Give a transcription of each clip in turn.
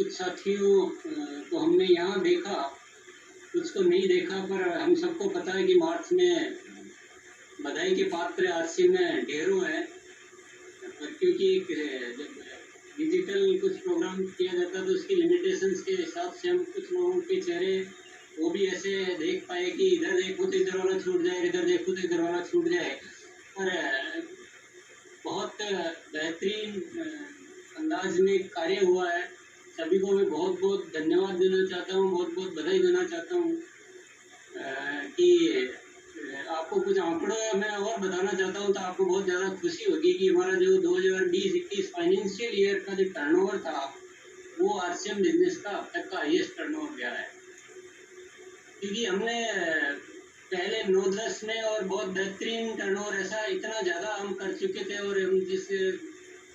कुछ साथियों को हमने यहाँ देखा, कुछ को नहीं देखा, पर हम सबको पता है कि मार्च में बधाई के पात्र आरसी में ढेरों हैं। पर क्योंकि जब डिजिटल कुछ प्रोग्राम किया जाता है तो उसकी लिमिटेशंस के हिसाब से हम कुछ लोगों के चेहरे वो भी ऐसे देख पाए कि इधर देखो तो इधर वाला छूट जाए, इधर देखो तो इधर वाला छूट जाए। पर बहुत बेहतरीन अंदाज में कार्य हुआ है। सभी को मैं बहुत बहुत धन्यवाद देना चाहता हूँ, बहुत बहुत बधाई देना चाहता हूँ कि आपको कुछ आंकड़ों मैं और बताना चाहता हूँ तो आपको बहुत ज़्यादा खुशी होगी कि हमारा जो 2020-21 फाइनेंशियल ईयर का जो टर्नओवर था वो आरसीएम बिजनेस का अब तक का हाईएस्ट टर्नओवर गया है। क्योंकि हमने पहले 9-10 में और बहुत बेहतरीन टर्नओवर ऐसा इतना ज़्यादा हम कर चुके थे और हम जिस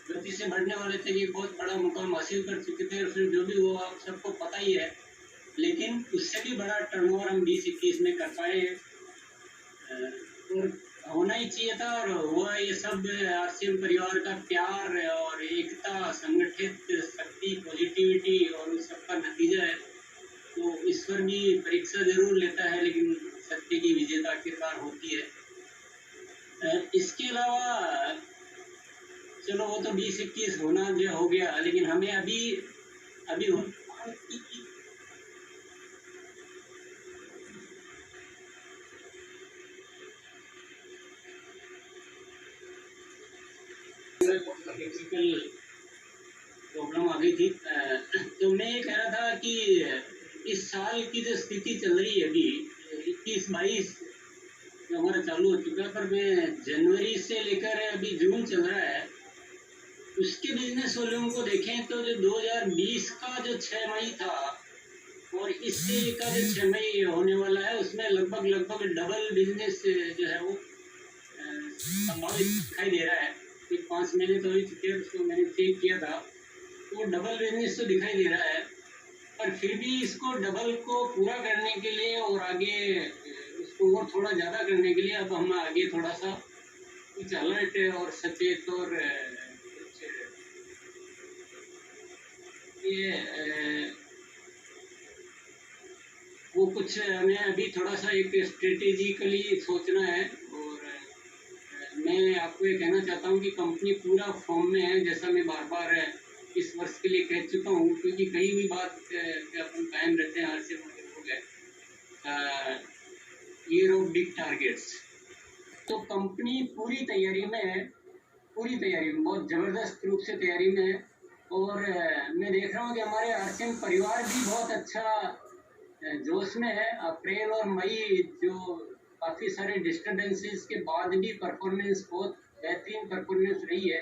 गति से बढ़ने वाले थे कि बहुत बड़ा मुकाम हासिल कर चुके थे और फिर जो भी वो आप सबको पता ही है। लेकिन उससे भी बड़ा टर्नओवर हम 20-21 में कर पाए और होना ही चाहिए था और हुआ। ये सब आरसीएम परिवार का प्यार और एकता, संगठित शक्ति, पॉजिटिविटी और उस सब का नतीजा है। तो ईश्वर भी परीक्षा जरूर लेता है लेकिन सत्य की विजेता आखिरकार होती है। इसके अलावा चलो वो तो 20-21 होना जो हो गया, लेकिन हमें अभी टेक्निकल प्रॉब्लम आ गई थी। तो मैं ये कह रहा था कि इस साल की जो स्थिति चल रही है अभी 21-22 जो हमारा चालू हो चुका है, पर मैं जनवरी से लेकर अभी जून चल रहा है उसके बिजनेस वॉल्यूम को देखें तो जो 2020 का जो 6 मई था और इससे का जो 6 मई होने वाला है उसमें लगभग डबल बिजनेस जो है वो संभावित दिखाई दे रहा है। 5 महीने तो हो चुके हैं, उसको मैंने चेक किया था तो डबल बिजनेस तो दिखाई दे रहा है। पर फिर भी इसको डबल को पूरा करने के लिए और आगे उसको और थोड़ा ज़्यादा करने के लिए अब हम आगे थोड़ा सा कुछ अलर्ट और सचेत और ये वो कुछ हमें अभी थोड़ा सा एक स्ट्रेटेजिकली सोचना है। और मैं आपको ये कहना चाहता हूँ कि कंपनी पूरा फॉर्म में है, जैसा मैं बार बार इस वर्ष के लिए कह चुका हूँ, क्योंकि कई भी बात पे अपन कायम रहते हैं। आज से हो गए ईयर ऑफ बिग टारगेट्स, तो कंपनी पूरी तैयारी में है, पूरी तैयारी में, बहुत ज़बरदस्त रूप से तैयारी में है। और मैं देख रहा हूँ कि हमारे आरसीएम परिवार भी बहुत अच्छा जोश में है। अप्रैल और मई जो काफ़ी सारे डिस्टर्बेंसेस के बाद भी परफॉर्मेंस बहुत बेहतरीन परफॉर्मेंस रही है।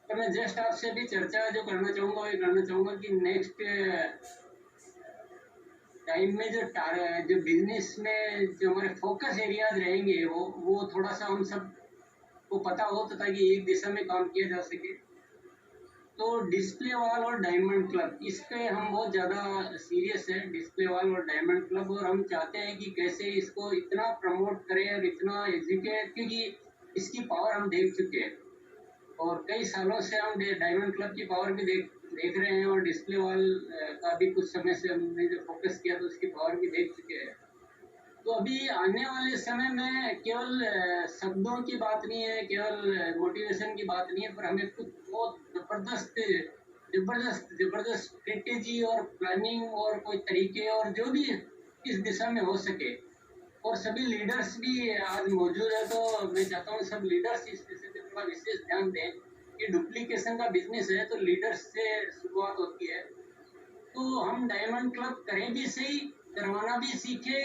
तो मैं जस्ट आपसे भी चर्चा जो करना चाहूँगा वो ये करना चाहूँगा कि नेक्स्ट टाइम में जो बिजनेस में जो हमारे फोकस एरियाज रहेंगे वो थोड़ा सा हम सब को पता हो तो ताकि एक दिशा में काम किया जा सके। तो डिस्प्ले वॉल और डायमंड क्लब, इस पे हम बहुत ज़्यादा सीरियस है, डिस्प्ले वॉल और डायमंड क्लब। और हम चाहते हैं कि कैसे इसको इतना प्रमोट करें और इतना एजुकेट, क्योंकि इसकी पावर हम देख चुके हैं और कई सालों से हम डायमंड क्लब की पावर भी देख रहे हैं और डिस्प्ले वॉल का भी कुछ समय से हमने जो फोकस किया तो उसकी पावर भी देख चुके हैं। तो अभी आने वाले समय में केवल शब्दों की बात नहीं है, केवल मोटिवेशन की बात नहीं है, पर हमें कुछ बहुत जबरदस्त स्ट्रेटेजी और प्लानिंग और कोई तरीके और जो भी इस दिशा में हो सके। और सभी लीडर्स भी आज मौजूद है, तो मैं चाहता हूँ सब लीडर्स इस विषय पे थोड़ा विशेष ध्यान दें कि डुप्लीकेशन का बिजनेस है तो लीडर्स से शुरुआत होती है। तो हम डायमंड क्लब करें भी सही, करवाना भी सीखे,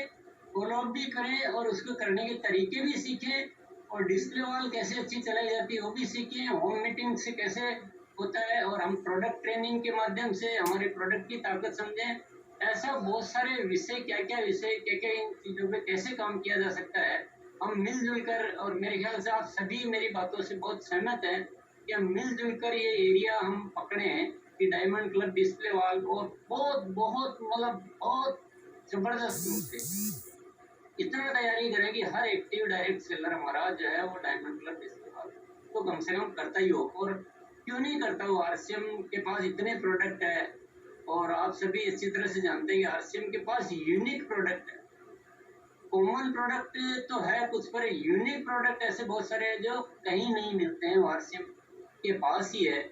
फॉलो अप भी करें और उसको करने के तरीके भी सीखें, और डिस्प्ले वॉल कैसे अच्छी चलाई जाती है वो भी सीखें, होम मीटिंग से कैसे होता है, और हम प्रोडक्ट ट्रेनिंग के माध्यम से हमारे प्रोडक्ट की ताकत समझें। ऐसा बहुत सारे विषय, क्या क्या इन चीज़ों पे कैसे काम किया जा सकता है, हम मिलजुल कर, और मेरे ख्याल से आप सभी मेरी बातों से बहुत सहमत हैं कि हम मिलजुल कर ये एरिया हम पकड़े हैं कि डायमंड क्लब, डिस्प्ले वॉल, और बहुत बहुत मतलब बहुत जबरदस्त रूप से इतना तैयारी करें कि हर एक्टिव डायरेक्ट सेलर हमारा जो है वो डायमंड क्लब डिस्प्ले वॉल तो कम से कम करता ही हो। और क्यों नहीं करता हो, आरसीएम के पास इतने प्रोडक्ट है, और आप सभी अच्छी तरह से जानते हैं कि आरसीएम के पास यूनिक प्रोडक्ट है। कॉमन प्रोडक्ट तो है कुछ, पर यूनिक प्रोडक्ट ऐसे बहुत सारे हैं जो कहीं नहीं मिलते हैं, आरसीएम के पास ही है।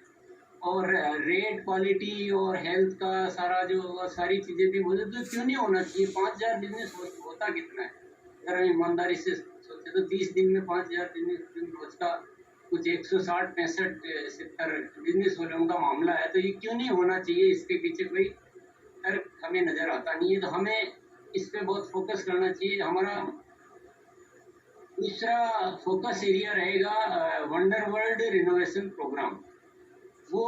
और रेट, क्वालिटी और हेल्थ का सारा जो सारी चीज़ें भी मुझे तो क्यों नहीं होना चाहिए। 5,000 बिजनेस होता कितना है अगर हम ईमानदारी से सोचे तो? 30 दिन में 5,000 बिजनेस रोज का कुछ 160, 65, 70 बिजनेस वालों का मामला है, तो ये क्यों नहीं होना चाहिए? इसके पीछे कोई तर्क हमें नजर आता नहीं है। तो हमें इस पे बहुत फोकस करना चाहिए। हमारा दूसरा फोकस एरिया रहेगा वंडर वर्ल्ड रिनोवेशन प्रोग्राम। वो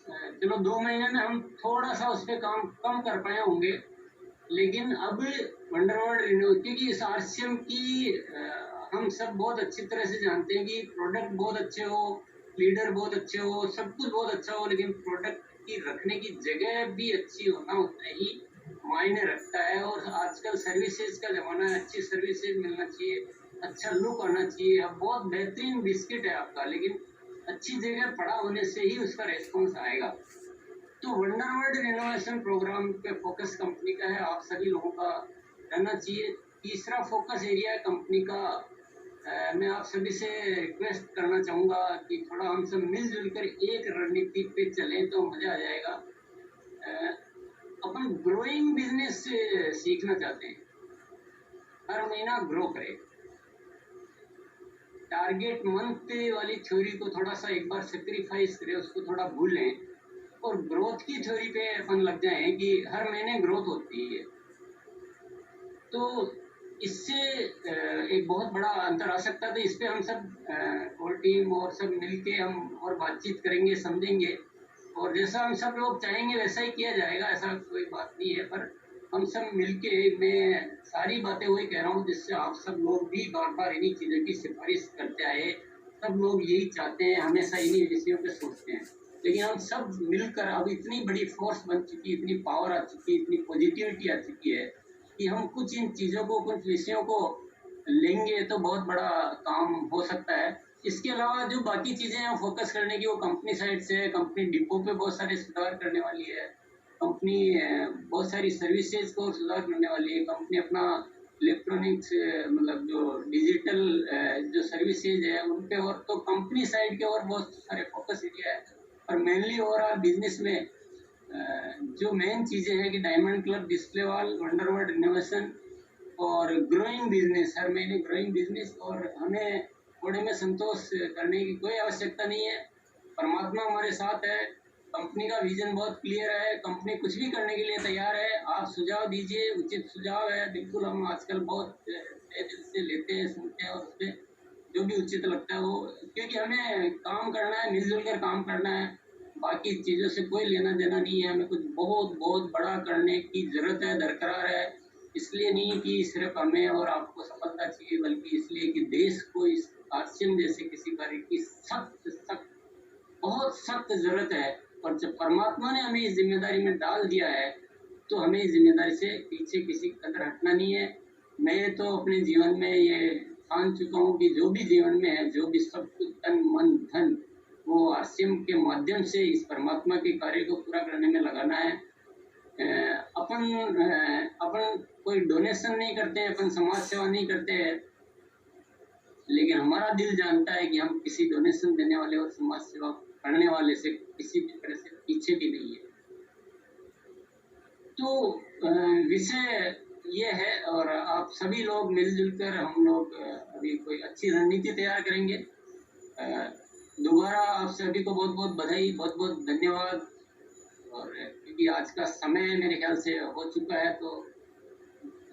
चलो 2 महीने में हम थोड़ा सा उस पर काम कम कर पाए होंगे, लेकिन अब वंडर वर्ल्ड रिन्यू, क्योंकि इस आरसीएम की हम सब बहुत अच्छी तरह से जानते हैं कि प्रोडक्ट बहुत अच्छे हो, लीडर बहुत अच्छे हो, सब कुछ बहुत अच्छा हो, लेकिन प्रोडक्ट की रखने की जगह भी अच्छी होना उतना ही मायने रखता है। और आजकल सर्विसेज का ज़माना है, अच्छी सर्विसेज मिलना चाहिए, अच्छा लुक आना चाहिए। अब बहुत बेहतरीन बिस्किट है आपका, लेकिन अच्छी जगह पड़ा होने से ही उसका रेस्पॉन्स आएगा। तो वंडर वर्ल्ड रिनोवेशन प्रोग्राम पे फोकस कंपनी का है, आप सभी लोगों का रहना चाहिए। तीसरा फोकस एरिया है कंपनी का। मैं आप सभी से रिक्वेस्ट करना चाहूँगा कि थोड़ा हम सब मिलजुल कर एक रणनीति पे चलें तो मज़ा आ जाएगा। अपन ग्रोइंग बिजनेस सीखना चाहते हैं, हर महीना ग्रो करें। टारगेट मंथ वाली थ्योरी को थोड़ा सा एक बार सेक्रीफाइस करें, उसको थोड़ा भूलें और ग्रोथ की थ्योरी पे अपन लग जाएं कि हर महीने ग्रोथ होती है। तो इससे एक बहुत बड़ा अंतर आ सकता है। तो इस पे हम सब और टीम और सब मिलके हम और बातचीत करेंगे, समझेंगे, और जैसा हम सब लोग चाहेंगे वैसा ही किया जाएगा, ऐसा कोई बात नहीं है। पर हम सब मिलके, मैं सारी बातें वही कह रहा हूँ जिससे आप सब लोग भी बार बार इन्हीं चीज़ों की सिफारिश करते आए। सब लोग यही चाहते हैं, हमेशा इन्हीं विषयों पे सोचते हैं, लेकिन हम सब मिलकर अब इतनी बड़ी फोर्स बन चुकी, इतनी पावर आ चुकी, इतनी पॉजिटिविटी आ चुकी है कि हम कुछ इन चीज़ों को, कुछ विषयों को लेंगे तो बहुत बड़ा काम हो सकता है। इसके अलावा जो बाकी चीज़ें हैं फोकस करने की, वो कंपनी साइड से है। कंपनी डिपो पे बहुत सारे सुधार करने वाली है, कंपनी बहुत सारी सर्विसेज को सुधार करने वाली है, कंपनी अपना इलेक्ट्रॉनिक्स मतलब जो डिजिटल जो सर्विसेज है उन पे, और तो कंपनी साइड के और बहुत सारे फोकस एरिया है। और मेनली ओवरऑल बिजनेस में जो मेन चीज़ें हैं कि diamond club, display wall, wonder world renovation और ग्रोइंग बिजनेस, हर महीने ग्रोइंग बिजनेस। और हमें थोड़े में संतोष करने की कोई आवश्यकता नहीं है, परमात्मा हमारे साथ है, कंपनी का विजन बहुत क्लियर है, कंपनी कुछ भी करने के लिए तैयार है। आप सुझाव दीजिए, उचित सुझाव है, बिल्कुल हम आजकल बहुत दिल से लेते हैं, सुनते हैं, और उस पर जो भी उचित लगता है वो, क्योंकि हमें काम करना है, मिलजुल कर काम करना है, बाकी चीज़ों से कोई लेना देना नहीं है। हमें कुछ बहुत बहुत बड़ा करने की ज़रूरत है, दरकार है। इसलिए नहीं कि सिर्फ हमें और आपको सफलता चाहिए, बल्कि इसलिए कि देश को इस आरसीएम जैसे किसी कार्य की सख्त बहुत सख्त ज़रूरत है। और जब परमात्मा ने हमें इस जिम्मेदारी में डाल दिया है तो हमें इस जिम्मेदारी से पीछे किसी कदर हटना नहीं है। मैं तो अपने जीवन में ये ठान चुका हूँ कि जो भी जीवन में है, जो भी सब कुछ तन मन धन, वो आरसीएम के माध्यम से इस परमात्मा के कार्य को पूरा करने में लगाना है। अपन कोई डोनेशन नहीं करते हैं, अपन समाज सेवा नहीं करते हैं, लेकिन हमारा दिल जानता है कि हम किसी डोनेशन देने वाले और समाज सेवा करने वाले से किसी भी तरह से पीछे भी नहीं है। तो विषय ये है, और आप सभी लोग मिलजुल कर हम लोग अभी कोई अच्छी रणनीति तैयार करेंगे। दोबारा आप सभी को बहुत बहुत बधाई, बहुत बहुत धन्यवाद। और क्योंकि आज का समय मेरे ख्याल से हो चुका है, तो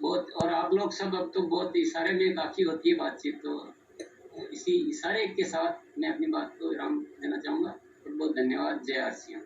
बहुत, और आप लोग सब अब तो बहुत इशारे में काफ़ी होती है बातचीत, तो इसी इशारे के साथ मैं अपनी बात को विराम देना चाहूँगा। बहुत बहुत धन्यवाद। जय आरसीएम।